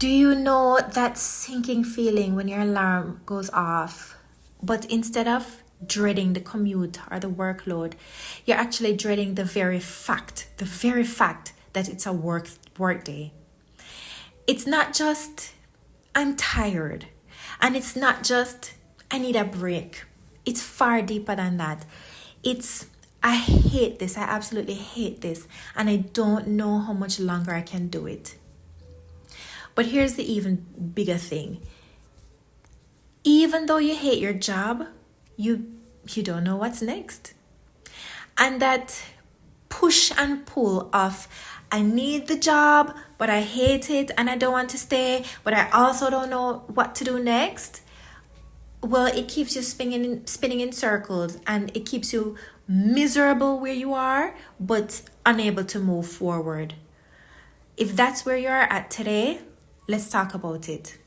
Do you know that sinking feeling when your alarm goes off, but instead of dreading the commute or the workload, you're actually dreading the very fact that it's a work day. It's not just I'm tired, and it's not just I need a break. It's far deeper than that. It's I hate this. I absolutely hate this, and I don't know how much longer I can do it. But here's the even bigger thing. Even though you hate your job, you don't know what's next. And that push and pull of I need the job, but I hate it and I don't want to stay, but I also don't know what to do next. Well, it keeps you spinning in circles, and it keeps you miserable where you are, but unable to move forward. If that's where you are at today, let's talk about it.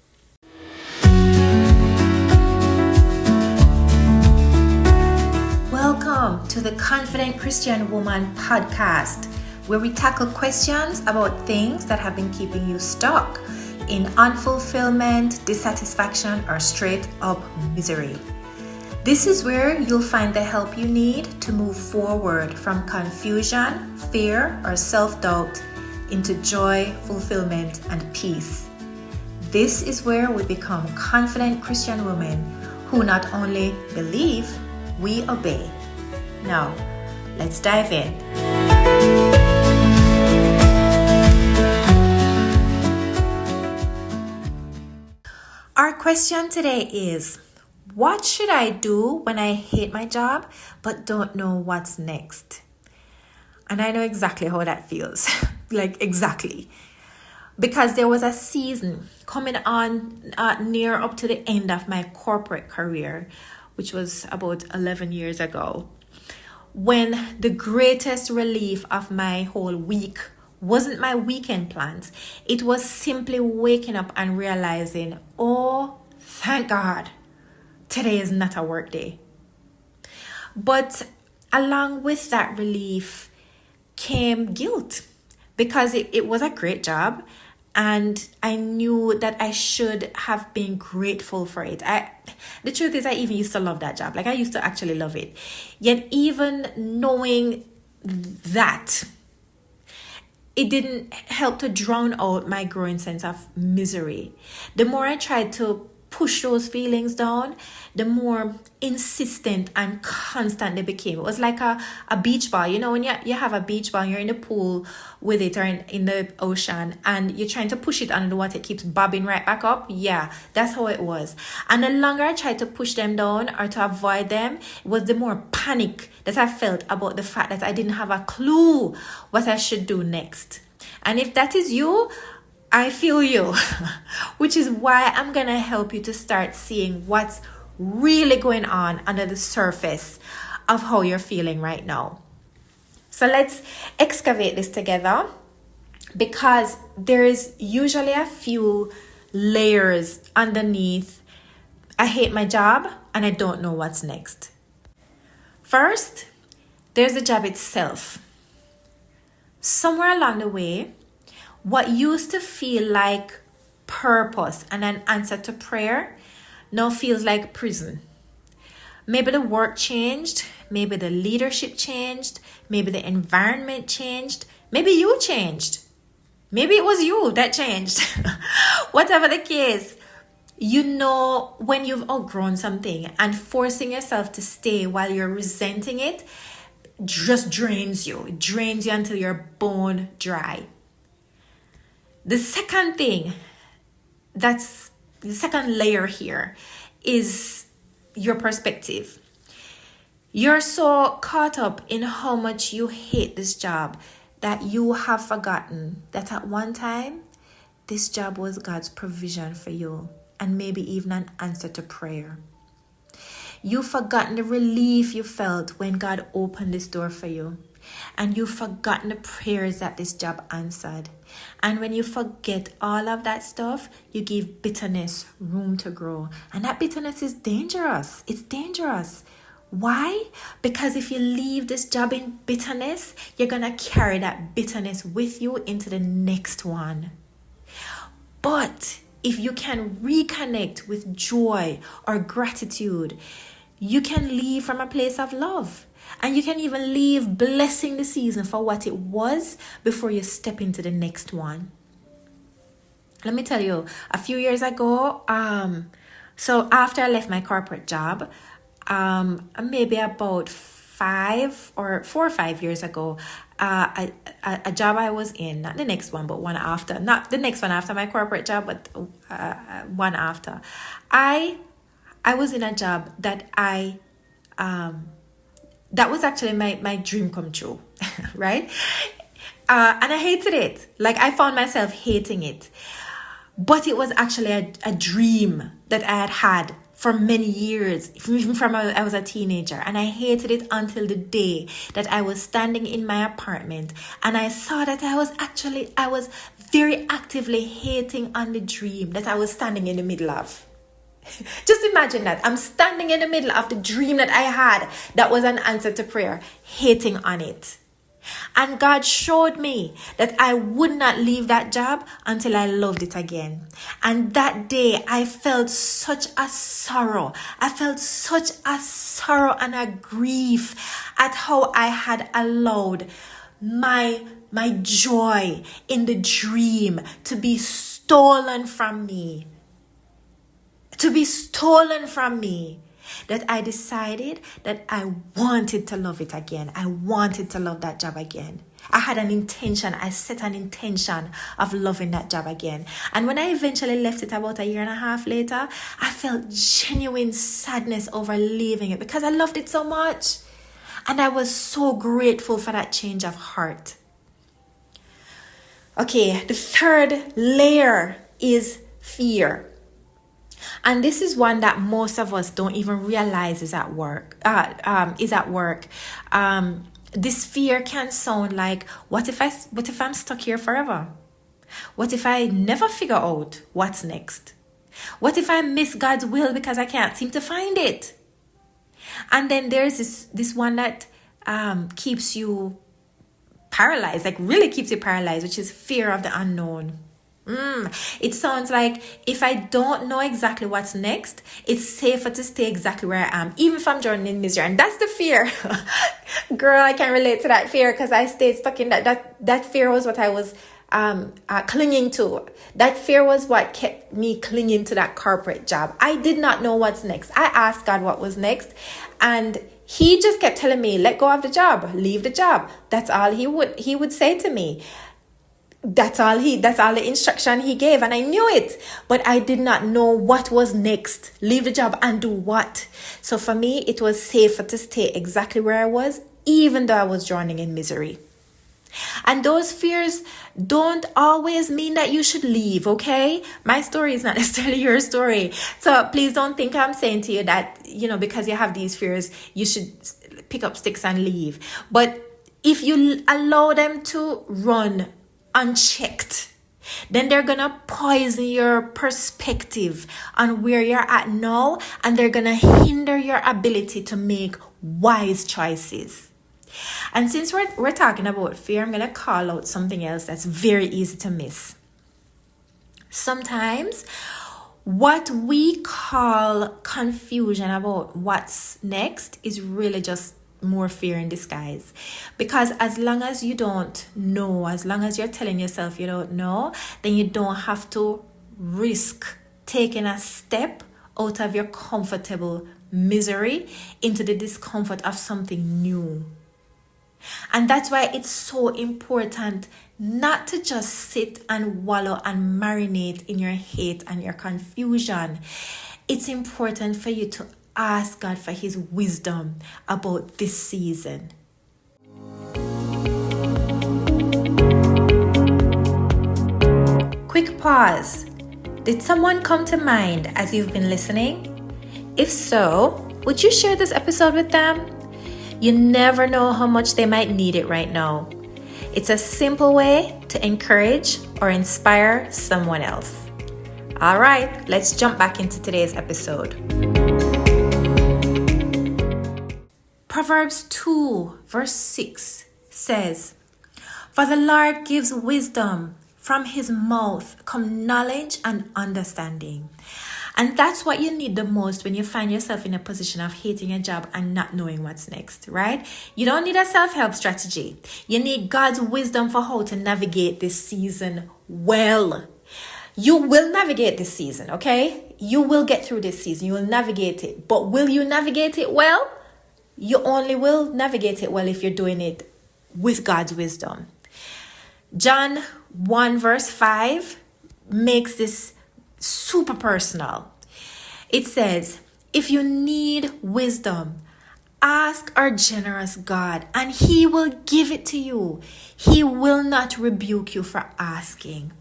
Welcome to the Confident Christian Woman podcast, where we tackle questions about things that have been keeping you stuck in unfulfillment, dissatisfaction, or straight up misery. This is where you'll find the help you need to move forward from confusion, fear, or self-doubt into joy, fulfillment, and peace. This is where we become confident Christian women who not only believe, we obey. Now, let's dive in. Our question today is, what should I do when I hate my job but don't know what's next? And I know exactly how that feels. Like exactly. Because there was a season coming on near up to the end of my corporate career, which was about 11 years ago, when the greatest relief of my whole week wasn't my weekend plans. It was simply waking up and realizing, oh, thank God, today is not a work day. But along with that relief came guilt, because it was a great job and I knew that I should have been grateful for it. The truth is, I even used to love that job. Like, I used to actually love it. Yet even knowing that, it didn't help to drown out my growing sense of misery. The more I tried to push those feelings down, the more insistent and constant they became. It was like a beach ball. You know, when you have a beach ball, you're in the pool with it or in the ocean, and you're trying to push it under the water, it keeps bobbing right back up. Yeah, that's how it was. And the longer I tried to push them down or to avoid them, it was the more panic that I felt about the fact that I didn't have a clue what I should do next. And if that is you, I feel you, which is why I'm going to help you to start seeing what's really going on under the surface of how you're feeling right now. So let's excavate this together, because there is usually a few layers underneath I hate my job and I don't know what's next. First, there's the job itself. Somewhere along the way, what used to feel like purpose and an answer to prayer now feels like prison. Maybe the work changed, maybe the leadership changed, maybe the environment changed, maybe you changed. Maybe it was you that changed. Whatever the case, you know when you've outgrown something, and forcing yourself to stay while you're resenting it just drains you. It drains you until you're bone dry. The second thing, that's the second layer here, is your perspective. You're so caught up in how much you hate this job that you have forgotten that at one time, this job was God's provision for you, and maybe even an answer to prayer. You've forgotten the relief you felt when God opened this door for you. And you've forgotten the prayers that this job answered. And when you forget all of that stuff, you give bitterness room to grow. And that bitterness is dangerous. It's dangerous. Why? Because if you leave this job in bitterness, you're going to carry that bitterness with you into the next one. But if you can reconnect with joy or gratitude, you can leave from a place of love. And you can even leave blessing the season for what it was before you step into the next one. Let me tell you, a few years ago, so after I left my corporate job, maybe about 4 or 5 years ago, a job I was in, not the next one, but one after, not the next one after my corporate job, but one after, I was in a job that that was actually my dream come true, right? And I hated it. Like, I found myself hating it. But it was actually a dream that I had had for many years, even from I was a teenager. And I hated it until the day that I was standing in my apartment and I saw that I was very actively hating on the dream that I was standing in the middle of. Just imagine that. I'm standing in the middle of the dream that I had that was an answer to prayer, hating on it. And God showed me that I would not leave that job until I loved it again. And that day I felt such a sorrow. I felt such a sorrow and a grief at how I had allowed my joy in the dream to be stolen from me. That I decided that I wanted to love it again. I wanted to love that job again. I had an intention. I set an intention of loving that job again. And when I eventually left it about 1.5 years later, I felt genuine sadness over leaving it because I loved it so much. And I was so grateful for that change of heart. Okay, the third layer is fear. And this is one that most of us don't even realize is at work. This fear can sound like, what if I'm stuck here forever? What if I never figure out what's next? What if I miss God's will because I can't seem to find it? And then there's this one that keeps you paralyzed, like really keeps you paralyzed, which is fear of the unknown. It sounds like if I don't know exactly what's next, it's safer to stay exactly where I am, even if I'm drowning in misery. And that's the fear. Girl, I can relate to that fear because I stayed stuck in that fear was what I was clinging to. That fear was what kept me clinging to that corporate job. I did not know what's next. I asked God what was next, and he just kept telling me, let go of the job, leave the job. That's all he would say to me. That's all the instruction he gave, and I knew it, but I did not know what was next. Leave the job and do what? So for me, it was safer to stay exactly where I was, even though I was drowning in misery. And those fears don't always mean that you should leave, okay? My story is not necessarily your story. So please don't think I'm saying to you that, because you have these fears, you should pick up sticks and leave. But if you allow them to run unchecked, then they're gonna poison your perspective on where you're at now, and they're gonna hinder your ability to make wise choices. And since we're talking about fear, I'm gonna call out something else that's very easy to miss. Sometimes what we call confusion about what's next is really just more fear in disguise. Because as long as you don't know, as long as you're telling yourself you don't know, then you don't have to risk taking a step out of your comfortable misery into the discomfort of something new. And that's why it's so important not to just sit and wallow and marinate in your hate and your confusion. It's important for you to ask God for his wisdom about this season. Quick pause. Did someone come to mind as you've been listening? If so, would you share this episode with them? You never know how much they might need it right now. It's a simple way to encourage or inspire someone else. All right, let's jump back into today's episode. Proverbs 2 verse 6 says, "For the Lord gives wisdom, From his mouth come knowledge and understanding. And that's what you need the most when you find yourself in a position of hating a job and not knowing what's next, right? You don't need a self-help strategy. You need God's wisdom for how to navigate this season well. You will navigate this season, okay? You will get through this season. You will navigate it. But will you navigate it well? You only will navigate it well if you're doing it with God's wisdom. John 1 verse 5 makes this super personal. It says, if you need wisdom, ask our generous God and he will give it to you. He will not rebuke you for asking.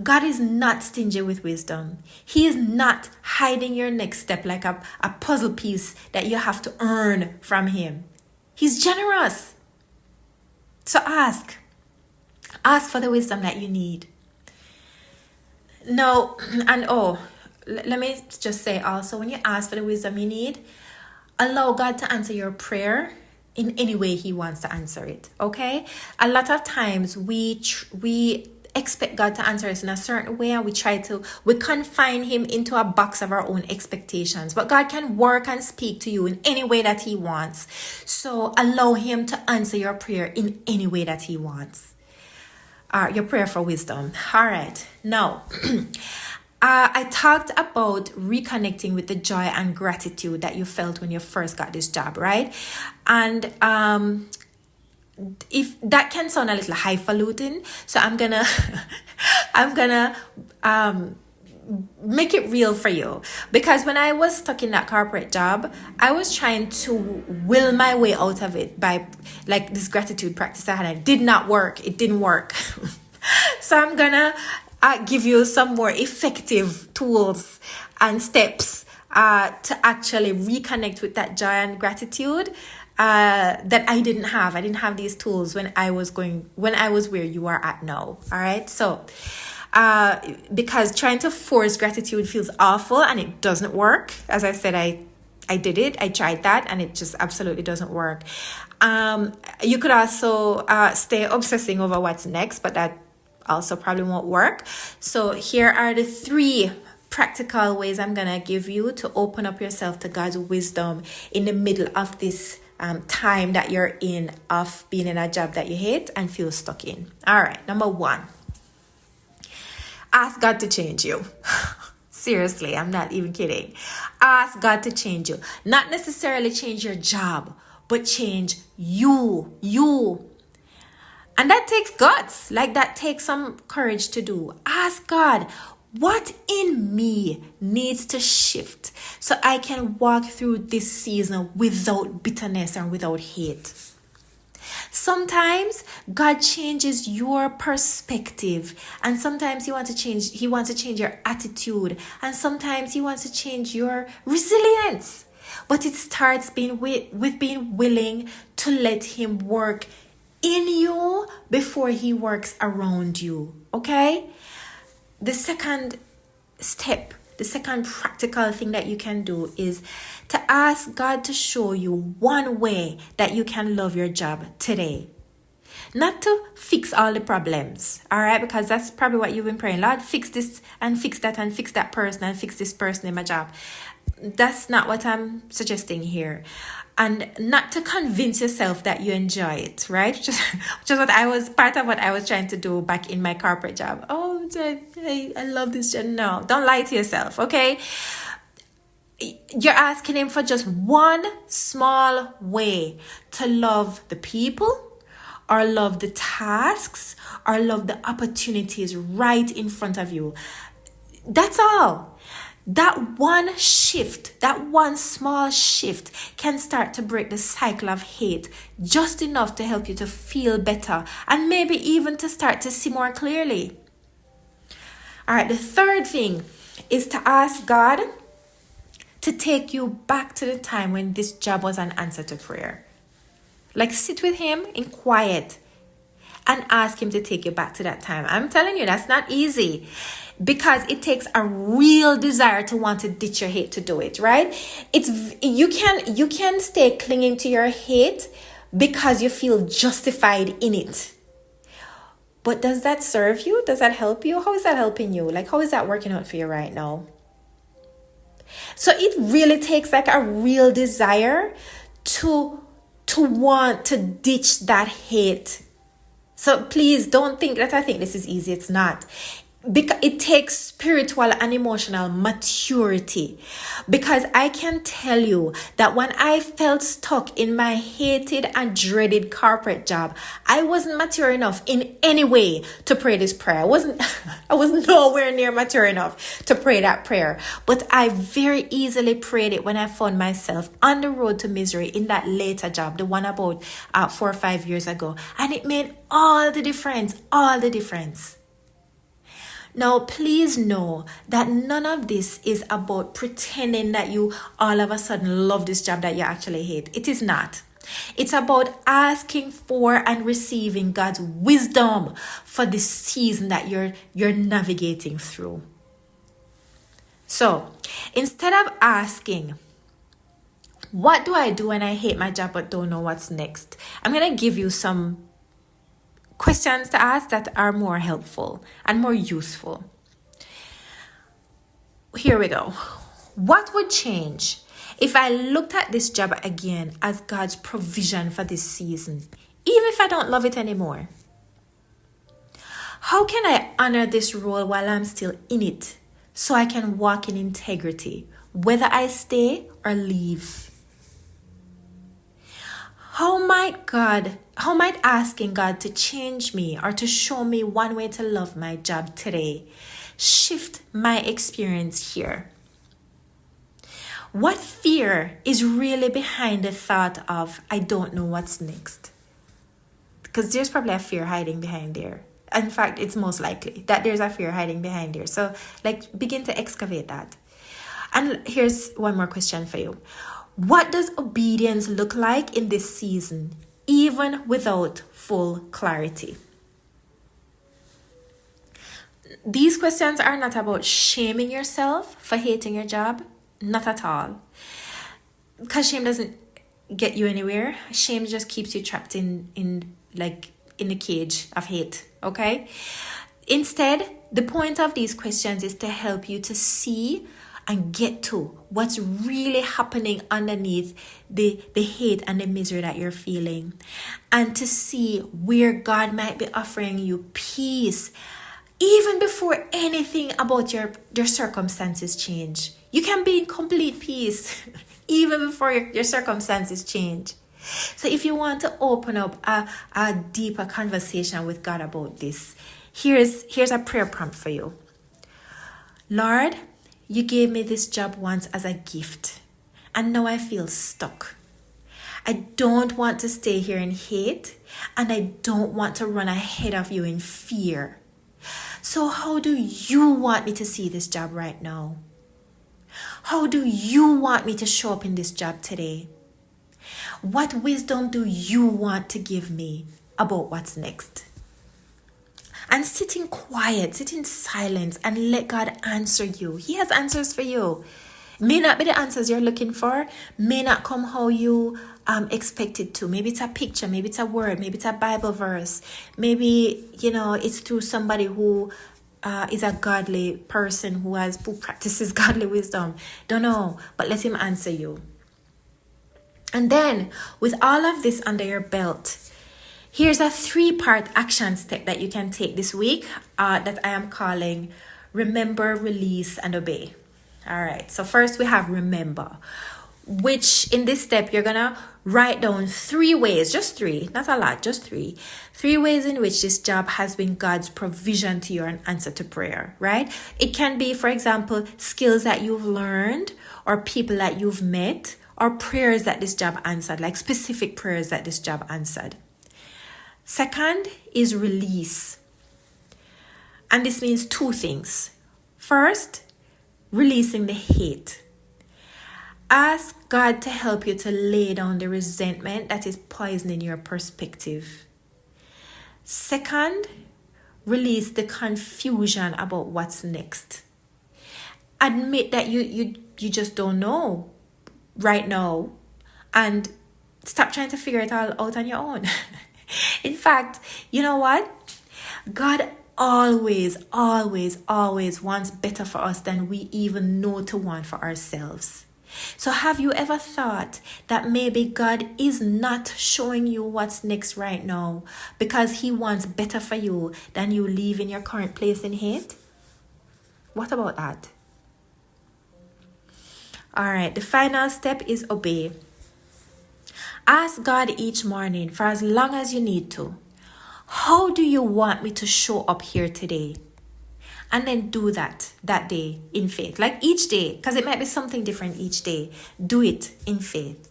God is not stingy with wisdom. He is not hiding your next step like a puzzle piece that you have to earn from him. He's generous. So ask. Ask for the wisdom that you need. No, and let me just say also, when you ask for the wisdom you need, allow God to answer your prayer in any way he wants to answer it, okay? A lot of times we expect God to answer us in a certain way, and we confine him into a box of our own expectations. But God can work and speak to you in any way that he wants. So allow him to answer your prayer in any way that he wants. Your prayer for wisdom. All right. Now, I talked about reconnecting with the joy and gratitude that you felt when you first got this job, right? And if that can sound a little highfalutin, so I'm gonna make it real for you, because when I was stuck in that corporate job, I was trying to will my way out of it by like this gratitude practice I had. It did not work. It didn't work. So I'm gonna give you some more effective tools and steps to actually reconnect with that joy and gratitude that I didn't have. I didn't have these tools when I was where you are at now. All right. So because trying to force gratitude feels awful and it doesn't work. As I said, I did it. I tried that and it just absolutely doesn't work. You could also stay obsessing over what's next, but that also probably won't work. So here are the 3 practical ways I'm going to give you to open up yourself to God's wisdom in the middle of this time that you're in of being in a job that you hate and feel stuck in. All right. Number 1. Ask God to change you. Seriously, I'm not even kidding. Ask God to change you. Not necessarily change your job, but change you. And that takes guts. Like that takes some courage to do. Ask God, what in me needs to shift so I can walk through this season without bitterness and without hate? Sometimes God changes your perspective, and sometimes he wants to change your attitude, and sometimes he wants to change your resilience. But it starts with being willing to let him work in you before he works around you. Okay? The second step, the second practical thing that you can do is to ask God to show you one way that you can love your job today. Not to fix all the problems, all right? Because that's probably what you've been praying. Lord, fix this and fix that and fix that person and fix this person in my job. That's not what I'm suggesting here. And not to convince yourself that you enjoy it, right? Which is part of what I was trying to do back in my corporate job. Oh, I love this job. No, don't lie to yourself, okay? You're asking him for just one small way to love the people, or love the tasks, or love the opportunities right in front of you. That's all. That one shift, that one small shift can start to break the cycle of hate just enough to help you to feel better and maybe even to start to see more clearly. All right, the third thing is to ask God to take you back to the time when this job was an answer to prayer. Like sit with him in quiet and ask him to take you back to that time. I'm telling you, that's not easy, because it takes a real desire to want to ditch your hate to do it, right? You can stay clinging to your hate because you feel justified in it. But does that serve you? Does that help you? How is that helping you? Like, how is that working out for you right now? So it really takes like a real desire to want to ditch that hate. So please don't think that I think this is easy. It's not. Because it takes spiritual and emotional maturity. Because I can tell you that when I felt stuck in my hated and dreaded corporate job, I wasn't mature enough in any way to pray this prayer. I was nowhere near mature enough to pray that prayer. But I very easily prayed it when I found myself on the road to misery in that later job, the one about 4 or 5 years ago. And it made all the difference, all the difference. Now, please know that none of this is about pretending that you all of a sudden love this job that you actually hate. It is not. It's about asking for and receiving God's wisdom for this season that you're navigating through. So, instead of asking, what do I do when I hate my job but don't know what's next? I'm going to give you some questions to ask that are more helpful and more useful. Here we go. What would change if I looked at this job again as God's provision for this season, even if I don't love it anymore? How can I honor this role while I'm still in it so I can walk in integrity, whether I stay or leave? How might asking God to change me or to show me one way to love my job today shift my experience here? What fear is really behind the thought of I don't know what's next? Because there's probably a fear hiding behind there. In fact, it's most likely that there's a fear hiding behind there. So begin to excavate that. And here's one more question for you. What does obedience look like in this season, even without full clarity? These questions are not about shaming yourself for hating your job. Not at all. Because shame doesn't get you anywhere. Shame just keeps you trapped in the cage of hate. Okay? Instead, the point of these questions is to help you to see and get to what's really happening underneath the hate and the misery that you're feeling, and to see where God might be offering you peace even before anything about your circumstances change. You can be in complete peace even before your circumstances change. So if you want to open up a deeper conversation with God about this, here's a prayer prompt for you. Lord, you gave me this job once as a gift, and now I feel stuck. I don't want to stay here in hate, and I don't want to run ahead of you in fear. So how do you want me to see this job right now? How do you want me to show up in this job today? What wisdom do you want to give me about what's next? And sit in quiet, sit in silence, and let God answer you. He has answers for you. May not be the answers you're looking for, may not come how you expect it to. Maybe it's a picture, maybe it's a word, maybe it's a Bible verse. Maybe, it's through somebody who is a godly person who practices godly wisdom. Don't know, but let him answer you. And then, with all of this under your belt, here's a 3-part action step that you can take this week that I am calling Remember, Release, and Obey. All right, so first we have remember, which in this step you're going to write down 3 ways, just 3, not a lot, just 3 ways in which this job has been God's provision to your answer to prayer, right? It can be, for example, skills that you've learned or people that you've met or prayers that this job answered, like specific prayers that this job answered. Second is release. And this means 2 things. First, releasing the hate. Ask God to help you to lay down the resentment that is poisoning your perspective. Second, release the confusion about what's next. Admit that you just don't know right now and stop trying to figure it all out on your own. In fact, you know what? God always, always, always wants better for us than we even know to want for ourselves. So have you ever thought that maybe God is not showing you what's next right now because he wants better for you than you leave in your current place in hate? What about that? All right, the final step is obey. Ask God each morning for as long as you need to. How do you want me to show up here today? And then do that day in faith. Like each day, because it might be something different each day. Do it in faith.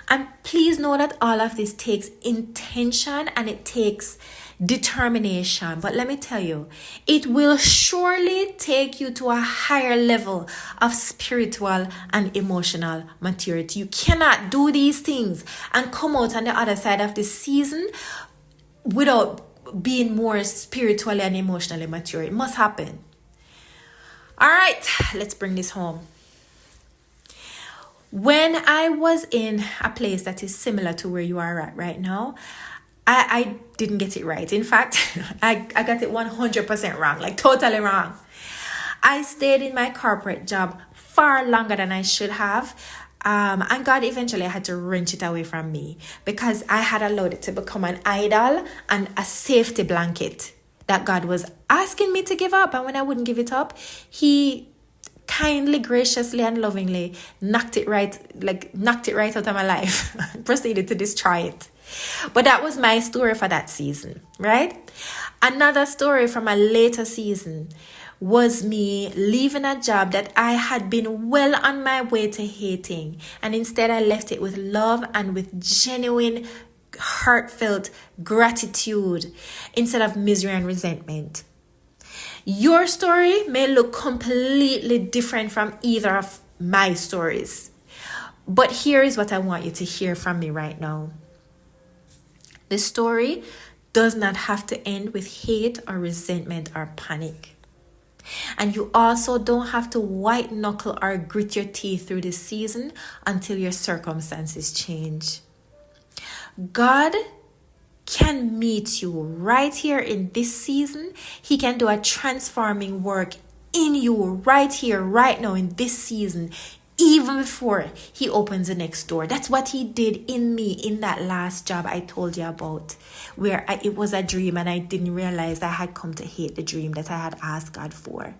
And please know that all of this takes intention and it takes determination. But let me tell you, it will surely take you to a higher level of spiritual and emotional maturity. You cannot do these things and come out on the other side of this season without being more spiritually and emotionally mature. It must happen. All right, let's bring this home. When I was in a place that is similar to where you are at right now, I didn't get it right. In fact, I got it 100% wrong, like totally wrong. I stayed in my corporate job far longer than I should have. And God eventually had to wrench it away from me because I had allowed it to become an idol and a safety blanket that God was asking me to give up. And when I wouldn't give it up, he kindly, graciously, and lovingly knocked it right out of my life. Proceeded to destroy it. But that was my story for that season, right? Another story from a later season was me leaving a job that I had been well on my way to hating. And instead I left it with love and with genuine, heartfelt gratitude instead of misery and resentment. Your story may look completely different from either of my stories. But here is what I want you to hear from me right now. The story does not have to end with hate or resentment or panic. And you also don't have to white knuckle or grit your teeth through this season until your circumstances change. God can meet you right here in this season. He can do a transforming work in you right here, right now in this season, even before he opens the next door. That's what he did in me in that last job I told you about, where it was a dream and I didn't realize I had come to hate the dream that I had asked God for.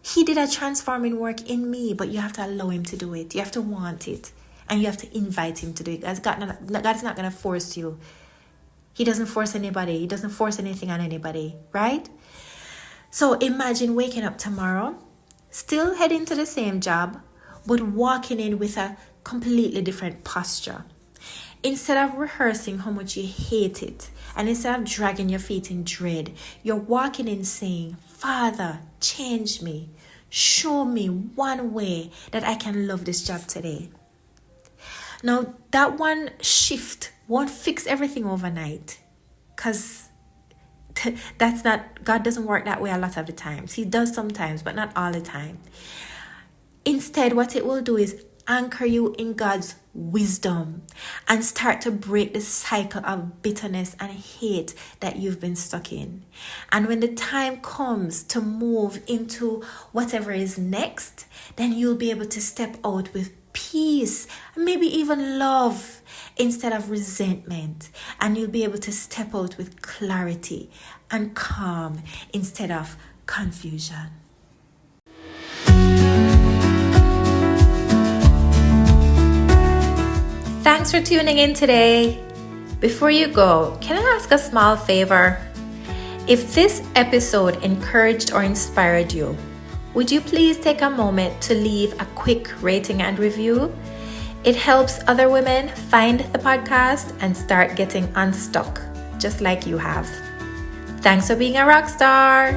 He did a transforming work in me, but you have to allow him to do it. You have to want it, and you have to invite him to do it. God is not going to force you. He doesn't force anybody. He doesn't force anything on anybody, right? So imagine waking up tomorrow, still heading to the same job, but walking in with a completely different posture. Instead of rehearsing how much you hate it, and instead of dragging your feet in dread, you're walking in saying, Father, change me. Show me one way that I can love this job today. Now, that one shift won't fix everything overnight, because God doesn't work that way a lot of the times. He does sometimes, but not all the time. Instead, what it will do is anchor you in God's wisdom and start to break the cycle of bitterness and hate that you've been stuck in. And when the time comes to move into whatever is next, then you'll be able to step out with peace, maybe even love instead of resentment. And you'll be able to step out with clarity and calm instead of confusion. Thanks for tuning in today. Before you go, can I ask a small favor? If this episode encouraged or inspired you, would you please take a moment to leave a quick rating and review? It helps other women find the podcast and start getting unstuck, just like you have. Thanks for being a rock star.